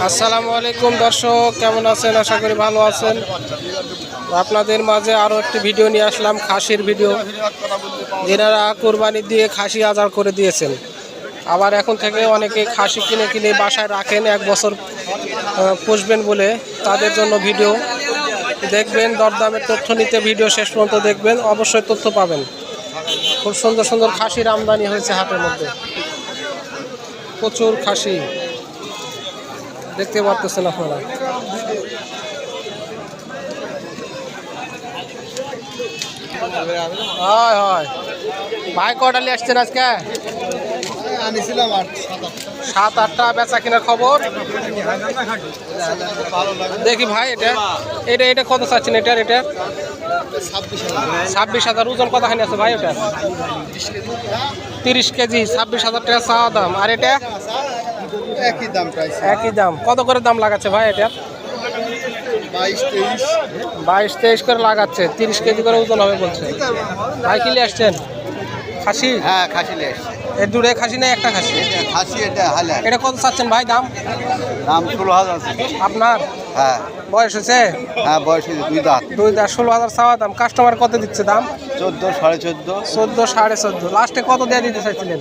আসসালামু আলাইকুম দর্শক, কেমন আছেন? আশা করি ভালো আছেন। আপনাদের মাঝে আরও একটি ভিডিও নিয়ে আসলাম, খাসির ভিডিও। যেনারা কোরবানি দিয়ে খাসি আজাদ করে দিয়েছেন, আবার এখন থেকে অনেকে খাসি কিনে কিনে বাসায় রাখেন, 1 বছর পুষবেন বলে, তাদের জন্য ভিডিও দেখবেন। দরদামের তথ্য নিতে ভিডিও শেষ পর্যন্ত দেখবেন, অবশ্যই তথ্য পাবেন। খুব সুন্দর সুন্দর খাসির আমদানি হয়েছে হাটের মধ্যে, প্রচুর খাসি দেখতে পাচ্ছেন আপনারা। হয় হয় ভাই, কটা নিয়ে আসছেন আজকে? আনিছিলাম 7-8টা বেচা কেনার খবর দেখি ভাই। এটা কত চাচ্ছেন? এটা 26,000। ওজন কতখানি আছে ভাই? ওটা 30 কেজি, 26,000 টাকা চাওয়া দাম। আর এটা একই দাম, প্রায় একই দাম। কত করে দাম লাগাচ্ছে ভাই এটা? 22-23 করে লাগাচ্ছে। 30 কেজি করে ওজন হবে বলছে ভাই। কি নিয়ে আসছেন? খাসি? হ্যাঁ, খাসি নিয়ে আসছি। এর দুটো খাসি না একটা খাসি? খাসি, এটা হালা। এটা কত চাচ্ছেন ভাই দাম? দাম 16,000। আপনার হ্যাঁ, বয়স হয়েছে? হ্যাঁ, বয়স হয়েছে 2 দাঁত। 2 দাঁত। 16,000 চাওয়া দাম। কাস্টমার কত দিচ্ছে দাম? 14, 14.5। 14, 14.5। লাস্টে কত দিয়ে দিতে চাইছিলেন?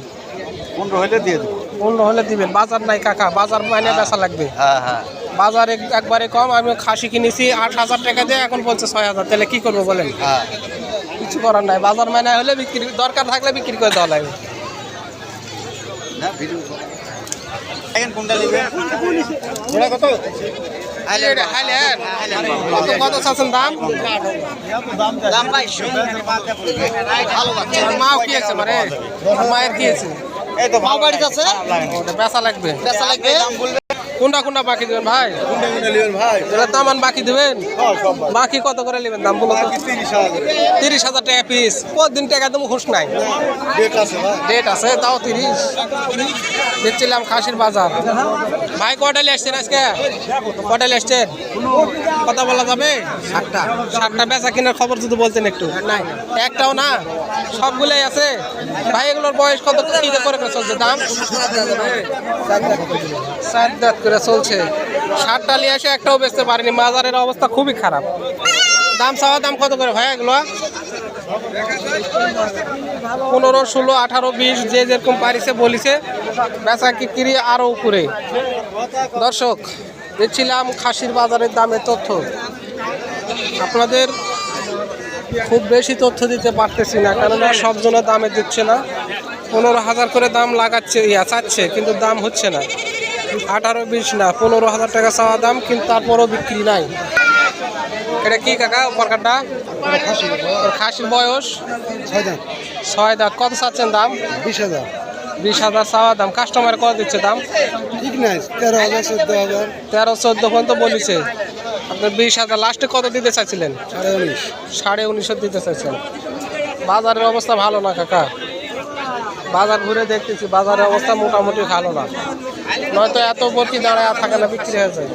15 হলে দিয়ে দেবো। 15 হলে দিবেন। বাজার নাই কাকা, বাজার মানে বেচা লাগবে। হ্যাঁ হ্যাঁ, বাজার একবারে কম। আমি খাসি কিনেছি 8,000 টাকা দিয়ে, এখন বলছে 6,000। তাহলে কি করবো বলেন? হ্যাঁ, কিছু করার নাই। বাজার মানে হলে বিক্রি, দরকার থাকলে বিক্রি করে দেওয়া লাগবে। কোনটা নেবেন? কত? কত চাচ্ছেন দাম? মাও কি আছে মানে? মায়ের কি আছে? এই তো মাও বাড়িতে আছে। ওটা বেচা লাগবে। বলবেন কোনটা বাকি দেবেন ভাই? কোনটা নেবেন ভাই? এটা দামান বাকি দেবেন? বাকি কত করে নেবেন দাম বলো তো? 30,000 টাকা পিস। প্রতিদিন টাকা তো খুশ নাই। ডেট আছে তাও 30 দিচ্ছিলাম। খাসির বাজার ভাই। কটা নিয়ে আসছেন আজকে? কটা নিয়ে আসছেন? কথা বলা যাবে? 7টা বেচা কেনার খবর যদি বলতেন একটু। নাই, একটাও না, সবগুলোই আছে ভাই। এগুলোর বয়স কত কি করে চলছে দাম? 4 দাঁত করে চলছে। 7টা নিয়ে এসে একটাও বেচতে পারেনি। বাজারের অবস্থা খুবই খারাপ। দাম চাওয়া দাম কত করে ভাই এগুলো? 15, 16, 18, 20 যে যেরকম পারিছে বলিছে। বেচা বিক্রি আরও উপরে। দর্শক, দিচ্ছিলাম খাসির বাজারের দামের তথ্য। আপনাদের খুব বেশি তথ্য দিতে পারতেছি না, কেননা সব জনের দামে দিচ্ছে না। 15,000 করে দাম লাগাচ্ছে, চাচ্ছে, কিন্তু দাম হচ্ছে না। 18, 20 না, 15,000 টাকা চাওয়া দাম, কিন্তু তারপরও বিক্রি নাই। এটা কি কাকা প্রকারটা? খাসির বয়স 6 দাঁত। কত চাচ্ছেন দাম? 20,000। 20,000 চাওয়া দাম। কাস্টমার কত দিচ্ছে দাম? ঠিক নাই, 13,000, 14,000। 13-14 পর্যন্ত বলেছে। আপনার 20,000 লাস্টে কত দিতে চাইছিলেন? 19,500। 19,500 দিতে চাইছেন। বাজারের অবস্থা ভালো না কাকা। বাজার ঘুরে দেখতেছি, বাজারের অবস্থা মোটামুটি ভালো না। নয়তো এত বরকি দাঁড়ায় থাকে না, বিক্রি হয়ে যায়।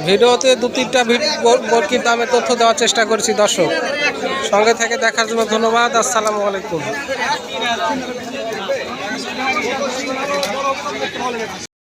ভিডিওতে 2-3টা বরকির দামে তথ্য দেওয়ার চেষ্টা করছি। দর্শক সঙ্গে থেকে দেখার জন্য ধন্যবাদ। আসসালামু আলাইকুম।